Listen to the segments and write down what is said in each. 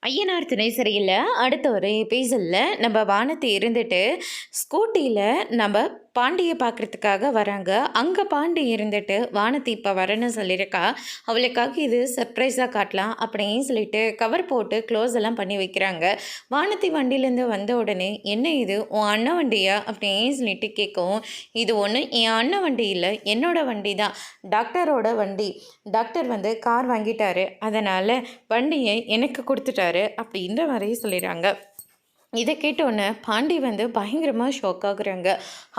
ஐயனார் துணை சரியில்ல. அடுத்த ஒரு எபிசோட்ல நம்ம வானதி இருந்துட்டு, ஸ்கூட்டில நம்ம பாண்டிய பார்க்குறதுக்காக வராங்க. அங்க பாண்டி இருந்துட்டு, வானதி இப்ப வரேன்னு சொல்லியிருக்கா. அவளுக்காக இது சர்ப்ரைஸா காட்டலாம் அப்படின்னு சொல்லிட்டு கவர் போட்டு க்ளோஸ் எல்லாம் பண்ணி வைக்கிறாங்க. வானதி வண்டியிலேருந்து வந்த உடனே, "என்ன இது உன் அண்ணன் வண்டியா?" அப்படின்னு சொல்லிட்டு கேட்கவும், "இது ஒன்றும் என் அண்ணன் வண்டி இல்ல. என்னோட வண்டி தான். டாக்டரோட வண்டி. டாக்டர் வந்து கார் வாங்கிட்டாரு. அதனால வண்டியை எனக்கு கொடுத்துட்டாரு." அப்படின்ற மாதிரி சொல்லிடுறாங்க. இதை கேட்டோன்னே பாண்டி வந்து பயங்கரமாக ஷாக் ஆகுறாங்க.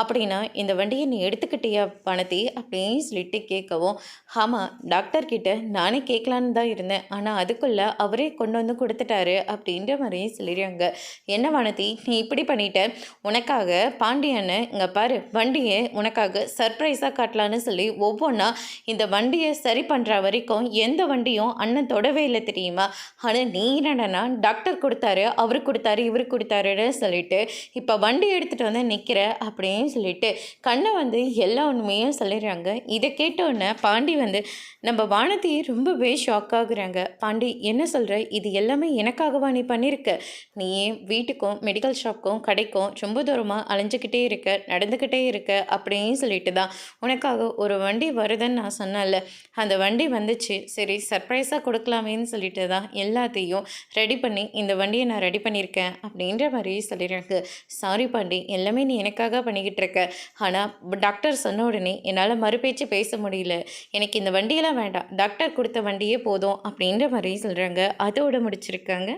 "அப்படின்னா இந்த வண்டியை நீ எடுத்துக்கிட்டியா பணத்தி?" அப்படின்னு சொல்லிட்டு கேட்கவும், "ஆமாம், டாக்டர்கிட்ட நானே கேட்கலான்னு தான் இருந்தேன். ஆனால் அதுக்குள்ளே அவரே கொண்டு வந்து கொடுத்துட்டாரு." அப்படின்ற மாதிரியே சொல்லிடுறாங்க. "என்ன வானதி, நீ இப்படி பண்ணிட்ட? உனக்காக பாண்டி அண்ணன் இங்கே பாரு, வண்டியை உனக்காக சர்ப்ரைஸாக காட்டலான்னு சொல்லி ஒவ்வொன்றா இந்த வண்டியை சரி பண்ணுற வரைக்கும் எந்த வண்டியும் அண்ணன் தொடவே இல்லை தெரியுமா? ஆனால் நீ என்னடனா டாக்டர் கொடுத்தாரு, அவரு கொடுத்தாரு, இவரு கொடுத்தாருன்னு சொல்லிட்டு இப்போ வண்டி எடுத்துகிட்டு வந்து நிற்கிற." அப்படின்னு சொல்லிட்டு கண்ணை வந்து எல்லா உண்மையும் சொல்லிடுறாங்க. இதை கேட்டோன்னே பாண்டி வந்து நம்ம வானதி ரொம்பவே ஷாக் ஆகுறாங்க. "பாண்டி, என்ன சொல்கிற? இது எல்லாமே எனக்காகவா நீ பண்ணியிருக்க? நீ வீட்டுக்கும் மெடிக்கல் ஷாப்புக்கும் கடைக்கும் ரொம்ப தூரமாக அலைஞ்சிக்கிட்டே இருக்க, நடந்துக்கிட்டே இருக்க அப்படின்னு சொல்லிட்டு தான் உனக்காக ஒரு வண்டி வருதுன்னு நான் சொன்னேன்ல, அந்த வண்டி வந்துச்சு. சரி, சர்ப்ரைஸாக கொடுக்கலாமேன்னு சொல்லிட்டு தான் எல்லாத்தையும் ரெடி பண்ணி இந்த வண்டியை நான் ரெடி பண்ணியிருக்கேன்." அப்படின்ற மாதிரி சொல்லிடுறாங்க. "சாரி பாண்டி, எல்லாமே நீ எனக்காக பண்ணிக்கிட்டு இருக்க. ஆனால் டாக்டர் சொன்ன உடனே என்னால் மறுபேச்சு பேச முடியல. எனக்கு இந்த வண்டியெல்லாம் வேண்டாம். டாக்டர் கொடுத்த வண்டியே போதும்." அப்படின்ற மாதிரி சொல்கிறாங்க. அதோடு முடிச்சிருக்காங்க.